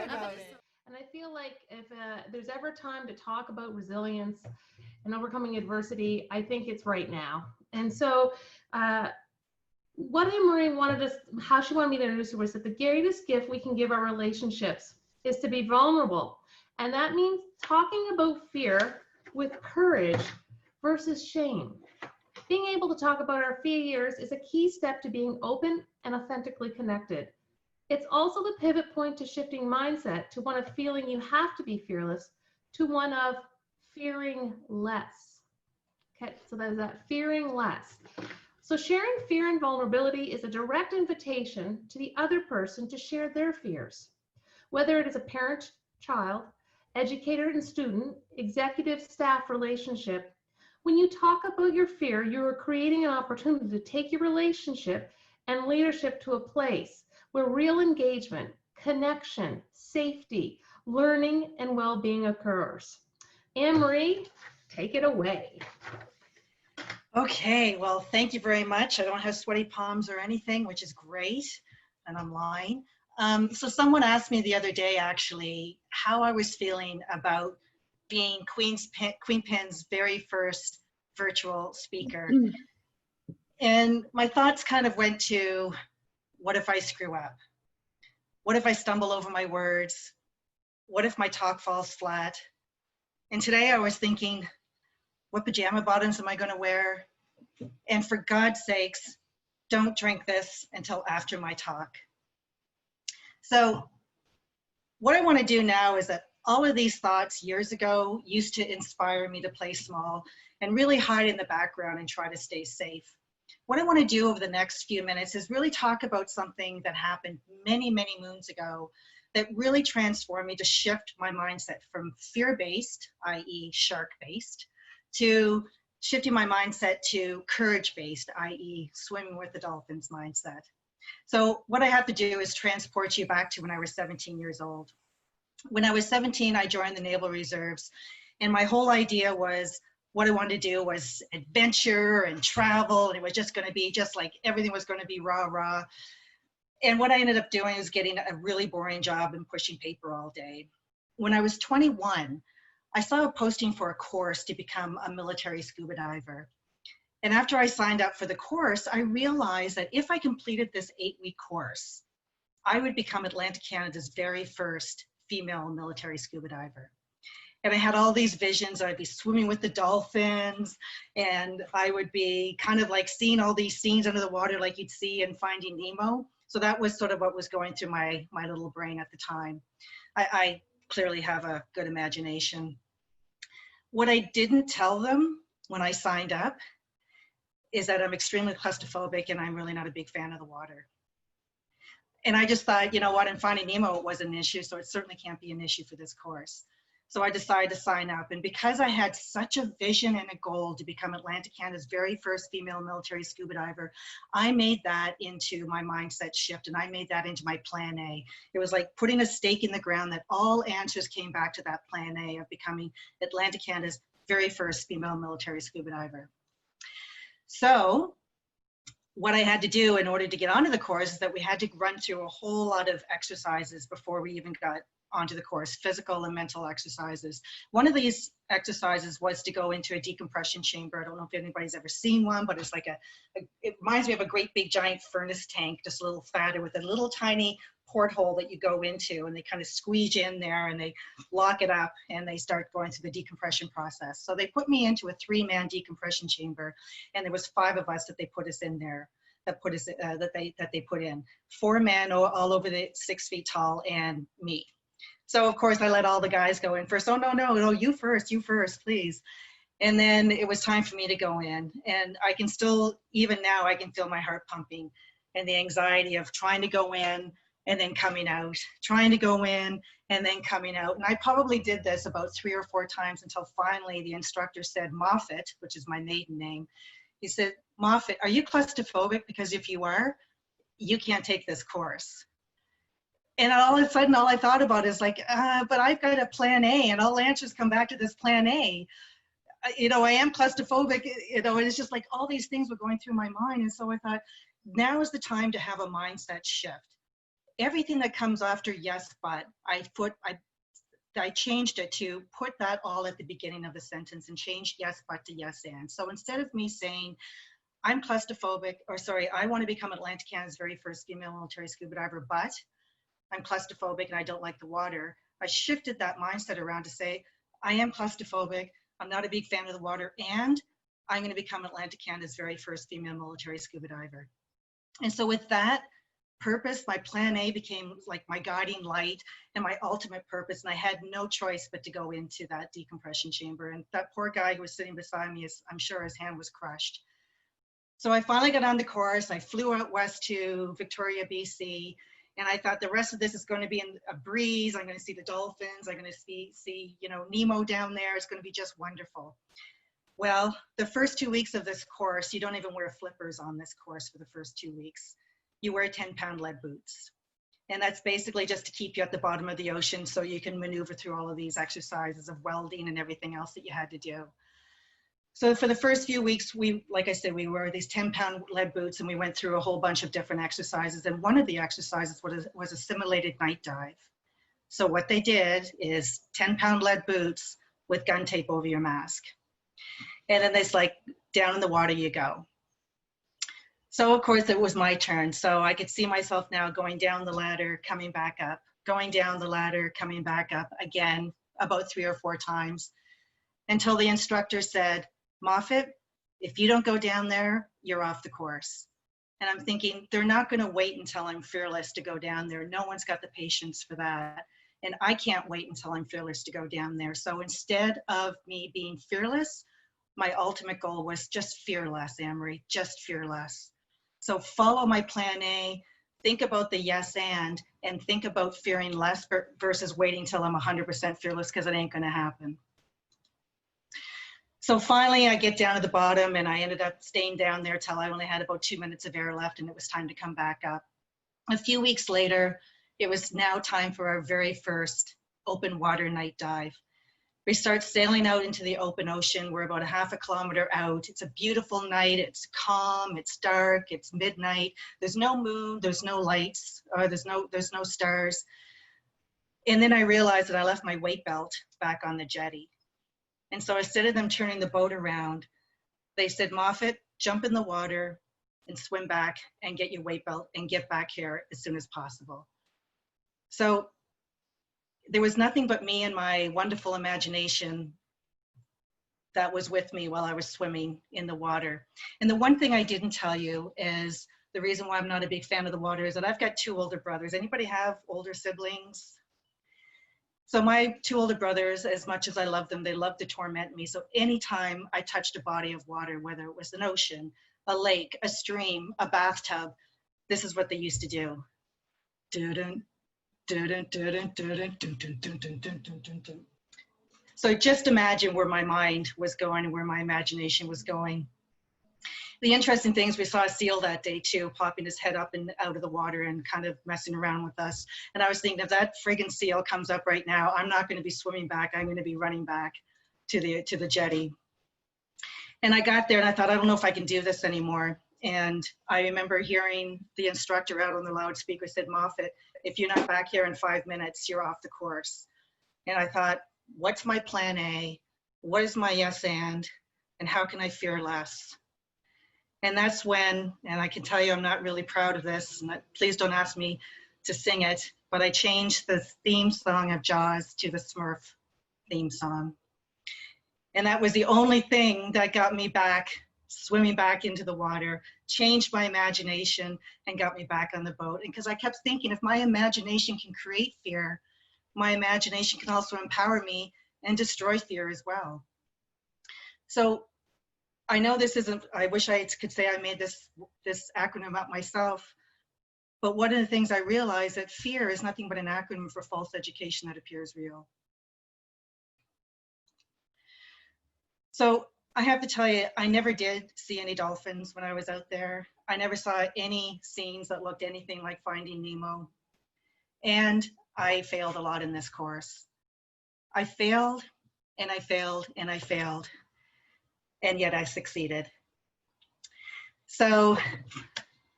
about it. And I feel like if there's ever time to talk about resilience and overcoming adversity, I think it's right now. And so what Ann-Marie wanted us, how she wanted me to introduce her was that the greatest gift we can give our relationships is to be vulnerable. And that means talking about fear with courage versus shame. Being able to talk about our fears is a key step to being open and authentically connected. It's also the pivot point to shifting mindset to one of feeling you have to be fearless to one of fearing less. Okay, so there's that fearing less. So sharing fear and vulnerability is a direct invitation to the other person to share their fears. Whether it is a parent-child, educator and student, executive-staff relationship, when you talk about your fear, you are creating an opportunity to take your relationship and leadership to a place where real engagement, connection, safety, learning, and well-being occurs. Ann-Marie, take it away. Okay, well, thank you very much. I don't have sweaty palms or anything, which is great, and I'm lying. So someone asked me the other day, actually, how I was feeling about being QueenPins' very first virtual speaker. And my thoughts kind of went to, what if I screw up? What if I stumble over my words? What if my talk falls flat? And today I was thinking, what pajama bottoms am I going to wear? And for God's sakes, don't drink this until after my talk. So what I want to do now is that all of these thoughts years ago used to inspire me to play small and really hide in the background and try to stay safe. What I want to do over the next few minutes is really talk about something that happened many, many moons ago that really transformed me to shift my mindset from fear-based, i.e. shark-based, to shifting my mindset to courage-based, i.e. swimming with the dolphins mindset. So what I have to do is transport you back to when I was 17 years old. When I was 17, I joined the Naval Reserves, and my whole idea was what I wanted to do was adventure and travel, and it was just going to be just like everything was going to be rah, rah. And what I ended up doing was getting a really boring job and pushing paper all day. When I was 21, I saw a posting for a course to become a military scuba diver. And after I signed up for the course, I realized that if I completed this 8-week course, I would become Atlantic Canada's very first female military scuba diver. And I had all these visions. I'd be swimming with the dolphins, and I would be kind of like seeing all these scenes under the water like you'd see in Finding Nemo. So that was sort of what was going through my little brain at the time. I clearly have a good imagination. What I didn't tell them when I signed up is that I'm extremely claustrophobic and I'm really not a big fan of the water. And I just thought, you know what, in Finding Nemo it wasn't an issue, so it certainly can't be an issue for this course. So I decided to sign up, and because I had such a vision and a goal to become Atlantic Canada's very first female military scuba diver, I made that into my mindset shift, and I made that into my plan A. It was like putting a stake in the ground that all answers came back to that plan A of becoming Atlantic Canada's very first female military scuba diver. So what I had to do in order to get onto the course is that we had to run through a whole lot of exercises before we even got onto the course, physical and mental exercises. One of these exercises was to go into a decompression chamber. I don't know if anybody's ever seen one, but it's like it reminds me of a great big giant furnace tank, just a little fatter with a little tiny porthole that you go into, and they kind of squeeze in there and they lock it up and they start going through the decompression process. So they put me into a 3-man decompression chamber, and there was 5 of us that they put us in there. That they put in 4 men all over the 6 feet tall and me. So of course I let all the guys go in first. Oh no, you first, please. And then it was time for me to go in, and I can still, even now, I can feel my heart pumping and the anxiety of trying to go in and then coming out, trying to go in and then coming out. And I probably did this about 3 or 4 times until finally the instructor said, Moffat, which is my maiden name, he said, Moffat, are you claustrophobic? Because if you are, you can't take this course. And all of a sudden, all I thought about is like, but I've got a plan A, and all answers come back to this plan A. You know, I am claustrophobic, you know, and it's just like all these things were going through my mind. And so I thought, now is the time to have a mindset shift. everything that comes after yes, but, I changed it to put that all at the beginning of the sentence and changed yes, but to yes, and. So instead of me saying, I'm claustrophobic, or sorry, I want to become Atlantic Canada's very first female military scuba diver, but I'm claustrophobic and I don't like the water. I shifted that mindset around to say, I am claustrophobic, I'm not a big fan of the water, and I'm going to become Atlantic Canada's very first female military scuba diver. And so with that purpose, my plan A became like my guiding light and my ultimate purpose. And I had no choice but to go into that decompression chamber. And that poor guy who was sitting beside me, I'm sure his hand was crushed. So I finally got on the course. I flew out west to Victoria, BC. And I thought the rest of this is going to be in a breeze. I'm going to see the dolphins. I'm going to see, you know, Nemo down there. It's going to be just wonderful. Well, the first 2 weeks of this course, you don't even wear flippers on this course for the first 2 weeks. You wear 10-pound lead boots. And that's basically just to keep you at the bottom of the ocean so you can maneuver through all of these exercises of welding and everything else that you had to do. So for the first few weeks, like I said, we wore these 10-pound lead boots and we went through a whole bunch of different exercises. And one of the exercises was a simulated night dive. So what they did is 10-pound lead boots with gun tape over your mask. And then it's like, down in the water you go. So of course it was my turn. So I could see myself now going down the ladder, coming back up, going down the ladder, coming back up again, about 3 or 4 times, until the instructor said, Moffat, if you don't go down there, you're off the course. And I'm thinking, they're not going to wait until I'm fearless to go down there. No one's got the patience for that. And I can't wait until I'm fearless to go down there. So instead of me being fearless, my ultimate goal was just fearless, Ann-Marie, just fearless. So follow my plan A, think about the yes and think about fearing less versus waiting till I'm 100% fearless, because it ain't going to happen. So finally, I get down to the bottom and I ended up staying down there till I only had about 2 minutes of air left and it was time to come back up. A few weeks later, it was now time for our very first open water night dive. We start sailing out into the open ocean. We're about a half a kilometer out. It's a beautiful night. It's calm, it's dark, it's midnight. There's no moon, there's no lights, there's no stars. And then I realized that I left my weight belt back on the jetty. And so instead of them turning the boat around, they said, Moffat, jump in the water and swim back and get your weight belt and get back here as soon as possible. So there was nothing but me and my wonderful imagination that was with me while I was swimming in the water. And the one thing I didn't tell you is the reason why I'm not a big fan of the water is that I've got 2 older brothers. Anybody have older siblings? So my 2 older brothers, as much as I love them, they love to torment me. So anytime I touched a body of water, whether it was an ocean, a lake, a stream, a bathtub, this is what they used to do. So just imagine where my mind was going and where my imagination was going. The interesting thing is we saw a seal that day too, popping his head up and out of the water and kind of messing around with us. And I was thinking, if that friggin' seal comes up right now, I'm not going to be swimming back. I'm going to be running back to the jetty. And I got there and I thought, I don't know if I can do this anymore. And I remember hearing the instructor out on the loudspeaker said, Moffat, if you're not back here in 5 minutes, you're off the course. And I thought, what's my plan A? What is my yes and how can I fear less? And that's when, and I can tell you I'm not really proud of this, and please don't ask me to sing it, but I changed the theme song of Jaws to the Smurf theme song. And that was the only thing that got me back, swimming back into the water, changed my imagination and got me back on the boat. And because I kept thinking, if my imagination can create fear, my imagination can also empower me and destroy fear as well. So I know this isn't, I wish I could say I made this acronym up myself, but one of the things I realized that fear is nothing but an acronym for false education that appears real. So I have to tell you, I never did see any dolphins when I was out there. I never saw any scenes that looked anything like Finding Nemo. And I failed a lot in this course. I failed and I failed and I failed. And yet I succeeded. So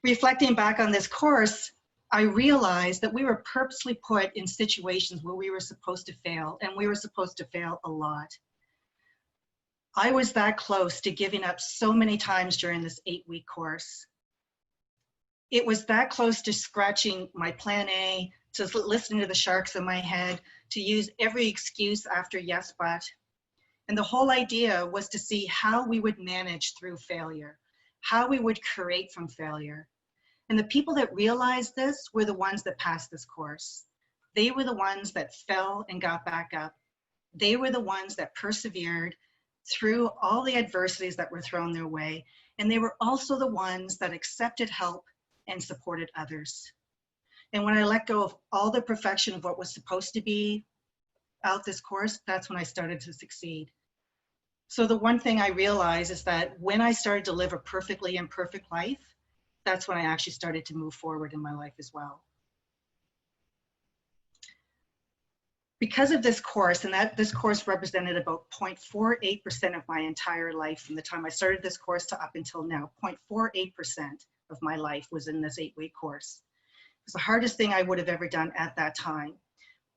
reflecting back on this course, I realized that we were purposely put in situations where we were supposed to fail, and we were supposed to fail a lot. I was that close to giving up so many times during this 8-week course. It was that close to scratching my plan A, to listening to the sharks in my head, to use every excuse after yes, but. And the whole idea was to see how we would manage through failure, how we would create from failure. And the people that realized this were the ones that passed this course. They were the ones that fell and got back up. They were the ones that persevered through all the adversities that were thrown their way. And they were also the ones that accepted help and supported others. And when I let go of all the perfection of what was supposed to be out this course, that's when I started to succeed. So the one thing I realized is that when I started to live a perfectly imperfect life, that's when I actually started to move forward in my life as well. Because of this course, and that this course represented about 0.48% of my entire life from the time I started this course to up until now, 0.48% of my life was in this 8-week course. It was the hardest thing I would have ever done at that time.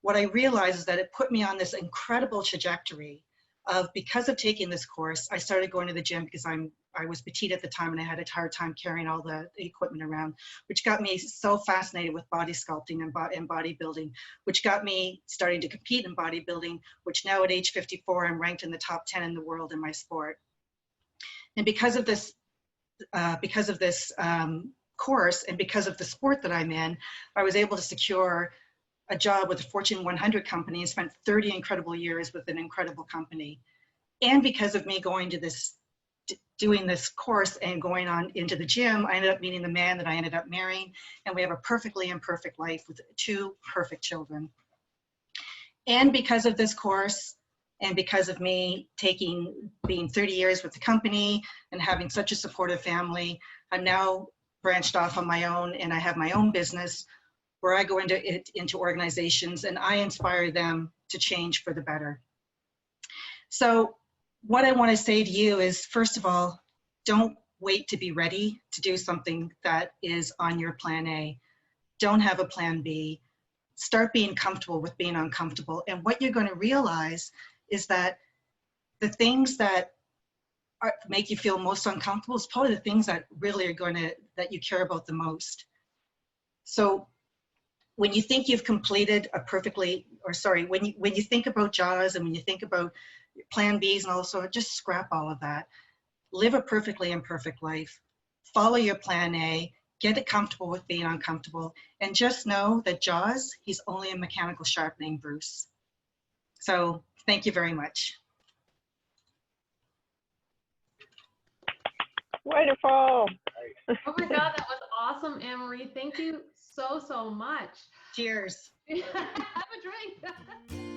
What I realized is that it put me on this incredible trajectory of, because of taking this course, I started going to the gym because I was petite at the time and I had a hard time carrying all the equipment around, which got me so fascinated with body sculpting and bodybuilding, which got me starting to compete in bodybuilding, which now at age 54, I'm ranked in the top 10 in the world in my sport. And because of this course and because of the sport that I'm in, I was able to secure a job with a Fortune 100 company and spent 30 incredible years with an incredible company. And because of me going to doing this course and going on into the gym, I ended up meeting the man that I ended up marrying, and we have a perfectly imperfect life with 2 perfect children. And because of this course, and because of me being 30 years with the company and having such a supportive family, I'm now branched off on my own, and I have my own business where I go into organizations and I inspire them to change for the better. So what I want to say to you is, first of all, don't wait to be ready to do something that is on your plan A. Don't have a plan B. Start being comfortable with being uncomfortable. And what you're going to realize is that the things that make you feel most uncomfortable is probably the things that really are that you care about the most. So when you think you've completed when you think about JAWS and when you think about plan Bs and also just scrap all of that. Live a perfectly imperfect life. Follow your plan A. Get comfortable with being uncomfortable. And just know that JAWS, he's only a mechanical shark named Bruce. So thank you very much. Wonderful. Oh my God, that was awesome, Ann-Marie. Thank you so much. Cheers. Have a drink.